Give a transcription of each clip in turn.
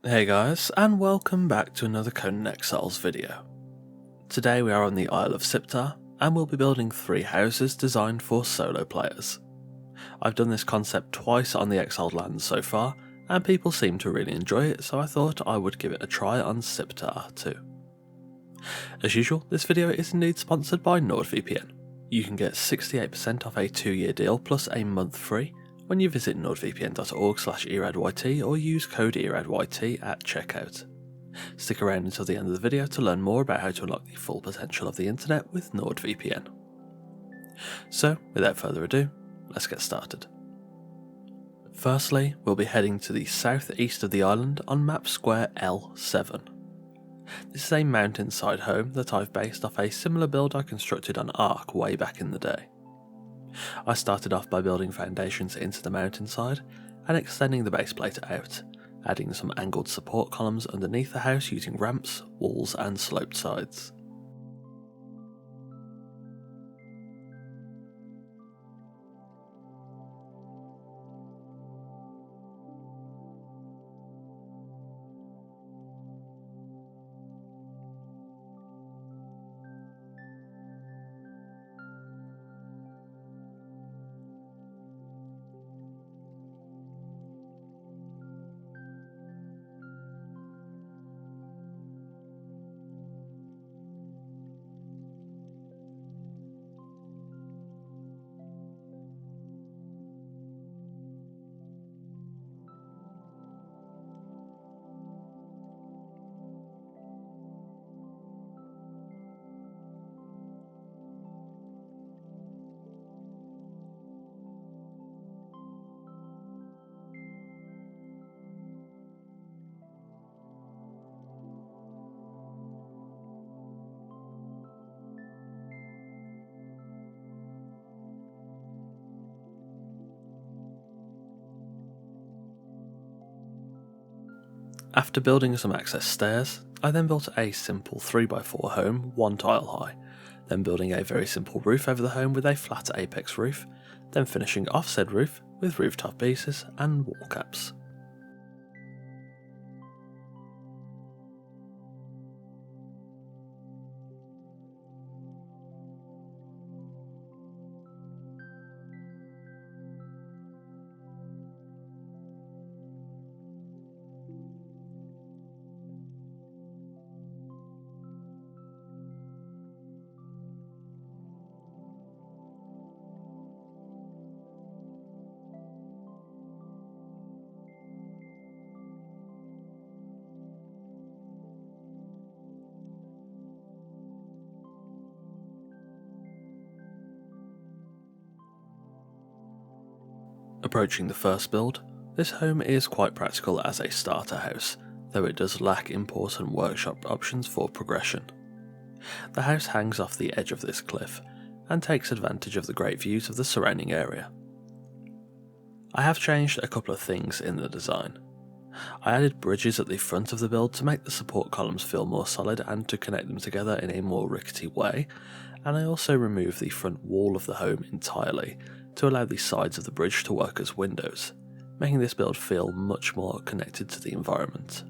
Hey guys, and welcome back to another Conan Exiles video. Today we are on the Isle of Siptah, and we'll be building 3 houses designed for solo players. I've done this concept twice on the Exiled lands so far, and people seem to really enjoy it, so I thought I would give it a try on Siptah too. As usual, this video is indeed sponsored by NordVPN. You can get 68% off a 2-year deal plus a month free when you visit nordvpn.org/eradyt or use code eradyt at checkout. Stick around until the end of the video to learn more about how to unlock the full potential of the internet with NordVPN. So, without further ado, let's get started. Firstly, we'll be heading to the southeast of the island on map square L7. This is a mountainside home that I've based off a similar build I constructed on Ark way back in the day. I started off by building foundations into the mountainside and extending the base plate out, adding some angled support columns underneath the house using ramps, walls and sloped sides. After building some access stairs, I then built a simple 3x4 home 1 tile high, then building a very simple roof over the home with a flat apex roof, then finishing off said roof with rooftop pieces and wall caps. Approaching the first build, this home is quite practical as a starter house, though it does lack important workshop options for progression. The house hangs off the edge of this cliff, and takes advantage of the great views of the surrounding area. I have changed a couple of things in the design. I added bridges at the front of the build to make the support columns feel more solid and to connect them together in a more rickety way, and I also removed the front wall of the home entirely to allow the sides of the bridge to work as windows, making this build feel much more connected to the environment.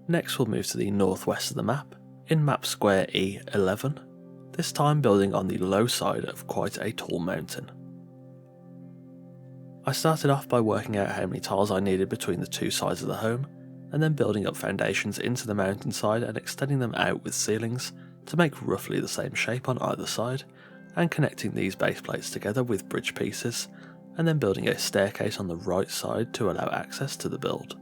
Next we'll move to the northwest of the map, in map square E11, this time building on the low side of quite a tall mountain. I started off by working out how many tiles I needed between the two sides of the home, and then building up foundations into the mountainside and extending them out with ceilings to make roughly the same shape on either side, and connecting these base plates together with bridge pieces, and then building a staircase on the right side to allow access to the build.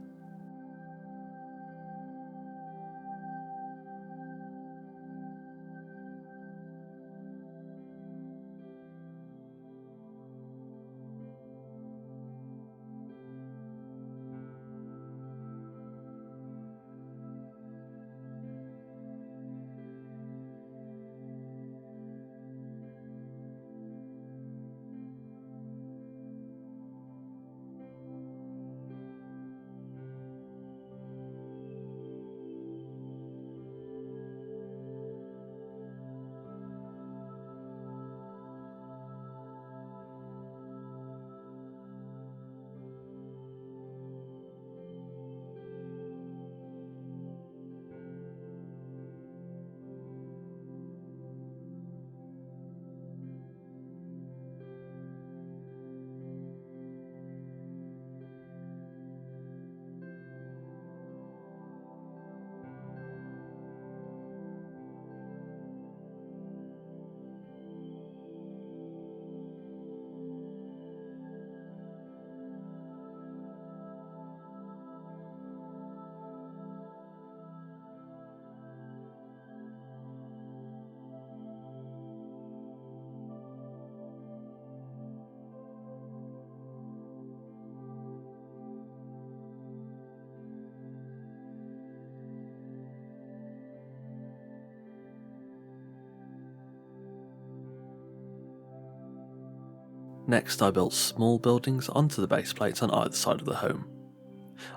Next, I built small buildings onto the base plates on either side of the home.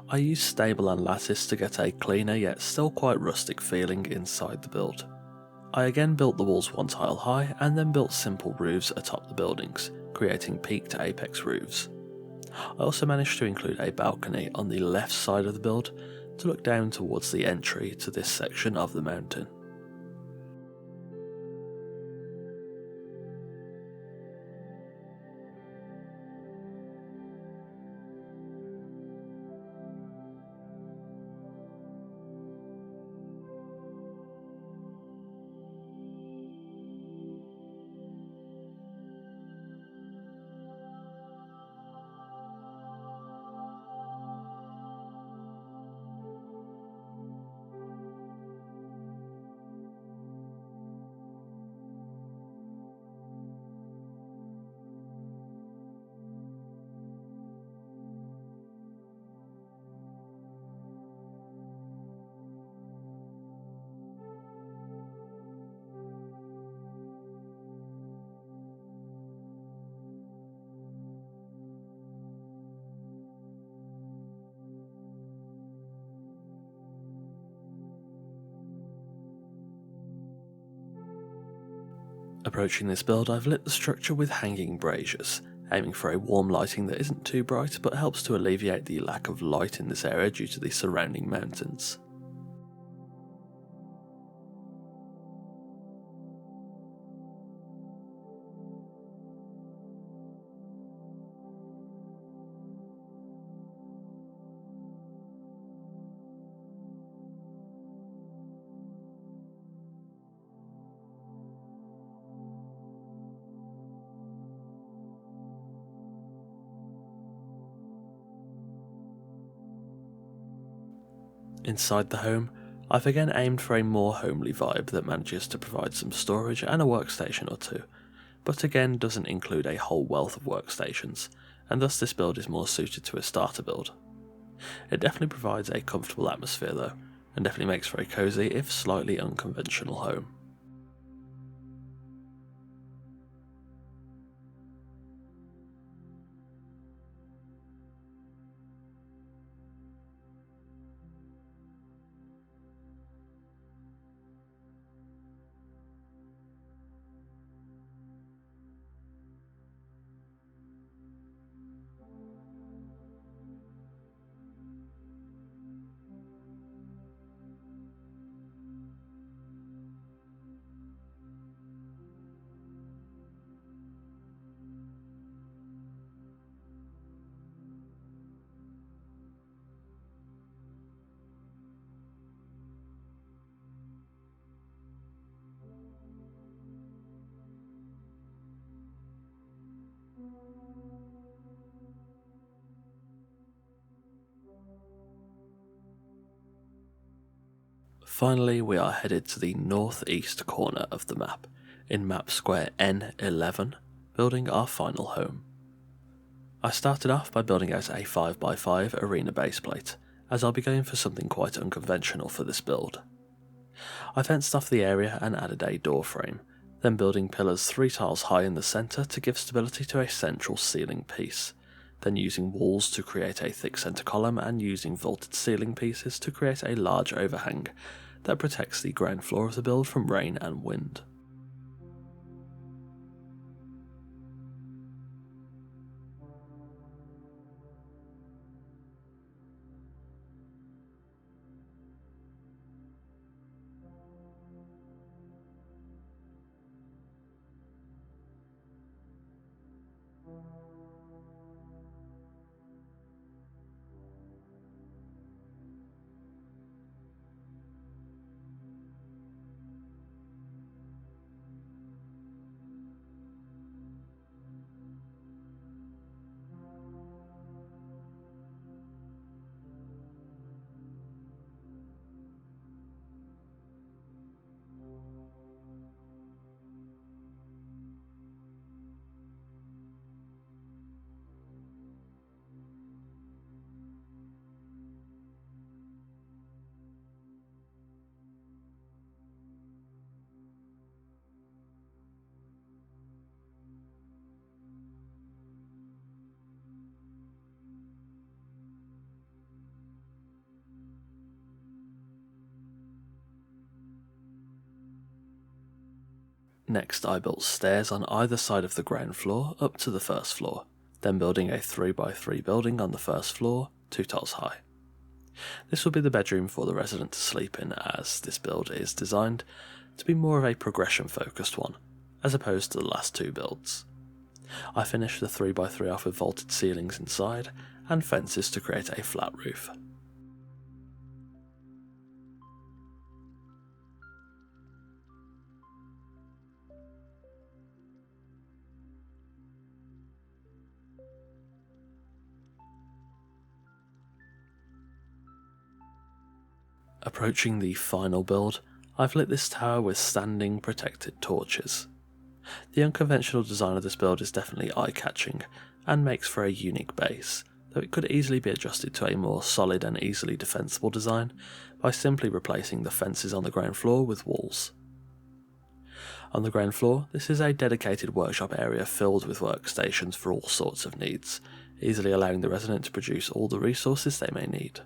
I used stable and lattice to get a cleaner yet still quite rustic feeling inside the build. I again built the walls one tile high and then built simple roofs atop the buildings, creating peak to apex roofs. I also managed to include a balcony on the left side of the build to look down towards the entry to this section of the mountain. Approaching this build, I've lit the structure with hanging braziers, aiming for a warm lighting that isn't too bright but helps to alleviate the lack of light in this area due to the surrounding mountains. Inside the home, I've again aimed for a more homely vibe that manages to provide some storage and a workstation or two, but again doesn't include a whole wealth of workstations, and thus this build is more suited to a starter build. It definitely provides a comfortable atmosphere though, and definitely makes for a cozy if slightly unconventional home. Finally, we are headed to the northeast corner of the map, in map square N11, building our final home. I started off by building out a 5x5 arena baseplate, as I'll be going for something quite unconventional for this build. I fenced off the area and added a door frame, then building pillars 3 tiles high in the centre to give stability to a central ceiling piece, then using walls to create a thick centre column and using vaulted ceiling pieces to create a large overhang that protects the ground floor of the build from rain and wind. Next, I built stairs on either side of the ground floor up to the first floor, then building a 3x3 building on the first floor, 2 tiles high. This will be the bedroom for the resident to sleep in, as this build is designed to be more of a progression focused one, as opposed to the last 2 builds. I finished the 3x3 off with vaulted ceilings inside and fences to create a flat roof. Approaching the final build, I've lit this tower with standing protected torches. The unconventional design of this build is definitely eye-catching and makes for a unique base, though it could easily be adjusted to a more solid and easily defensible design by simply replacing the fences on the ground floor with walls. On the ground floor, this is a dedicated workshop area filled with workstations for all sorts of needs, easily allowing the resident to produce all the resources they may need.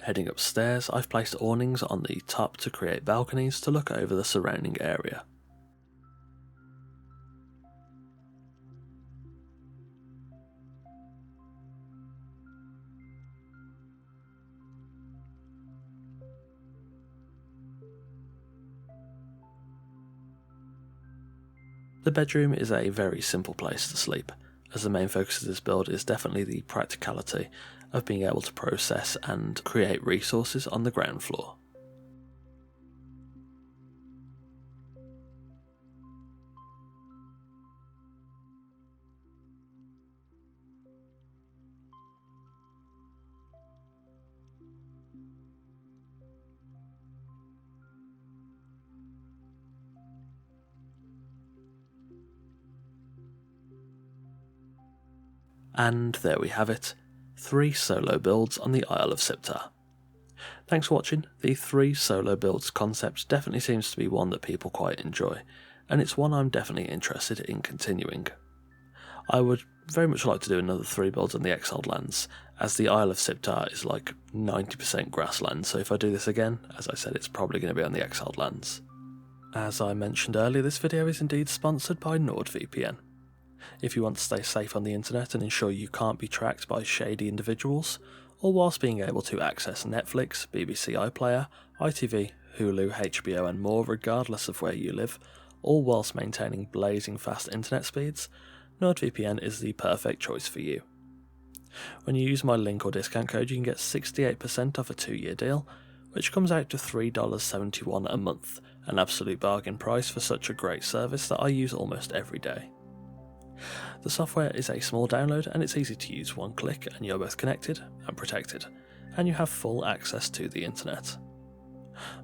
Heading upstairs, I've placed awnings on the top to create balconies to look over the surrounding area. The bedroom is a very simple place to sleep, as the main focus of this build is definitely the practicality of being able to process and create resources on the ground floor. And there we have it, 3 solo builds on the Isle of Siptah. Thanks for watching. The 3 solo builds concept definitely seems to be one that people quite enjoy, and it's one I'm definitely interested in continuing. I would very much like to do another 3 builds on the Exiled lands, as the Isle of Siptah is like 90% grassland, so if I do this again, as I said, it's probably going to be on the Exiled lands. As I mentioned earlier, this video is indeed sponsored by NordVPN. If you want to stay safe on the internet and ensure you can't be tracked by shady individuals, all whilst being able to access Netflix, BBC iPlayer, ITV, Hulu, HBO and more regardless of where you live, all whilst maintaining blazing fast internet speeds, NordVPN is the perfect choice for you. When you use my link or discount code, you can get 68% off a 2-year deal, which comes out to $3.71 a month, an absolute bargain price for such a great service that I use almost every day. The software is a small download and it's easy to use. One click and you're both connected and protected, and you have full access to the internet.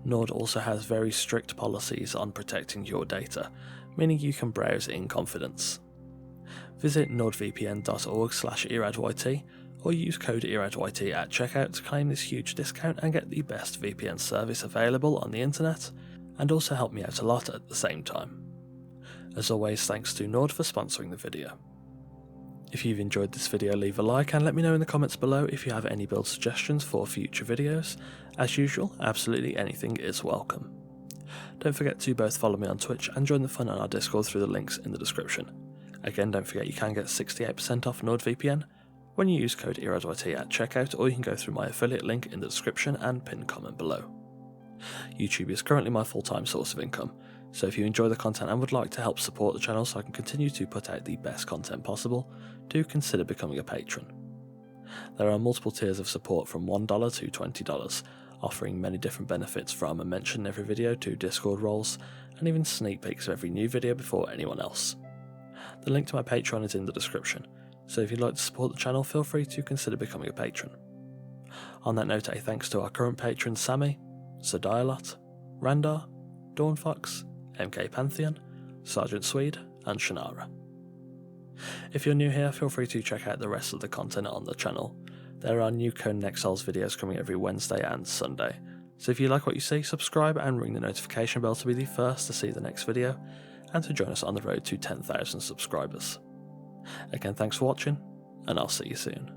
Nord also has very strict policies on protecting your data, meaning you can browse in confidence. Visit nordvpn.org/eradyt or use code eradyt at checkout to claim this huge discount and get the best VPN service available on the internet, and also help me out a lot at the same time. As always, thanks to Nord for sponsoring the video. If you've enjoyed this video, leave a like and let me know in the comments below if you have any build suggestions for future videos. As usual, absolutely anything is welcome. Don't forget to both follow me on Twitch and join the fun on our Discord through the links in the description. Again, don't forget you can get 68% off NordVPN when you use code eradyt at checkout, or you can go through my affiliate link in the description and pinned comment below. YouTube is currently my full-time source of income, so if you enjoy the content and would like to help support the channel so I can continue to put out the best content possible, do consider becoming a patron. There are multiple tiers of support from $1 to $20, offering many different benefits from a mention in every video to Discord roles, and even sneak peeks of every new video before anyone else. The link to my Patreon is in the description, so if you'd like to support the channel, feel free to consider becoming a patron. On that note, a thanks to our current patrons Sammy, Sir Dialot, Randar, Dawnfox, MK Pantheon, Sergeant Swede, and Shannara. If you're new here, feel free to check out the rest of the content on the channel. There are new Conan Exiles videos coming every Wednesday and Sunday, so if you like what you see, subscribe and ring the notification bell to be the first to see the next video, and to join us on the road to 10,000 subscribers. Again, thanks for watching, and I'll see you soon.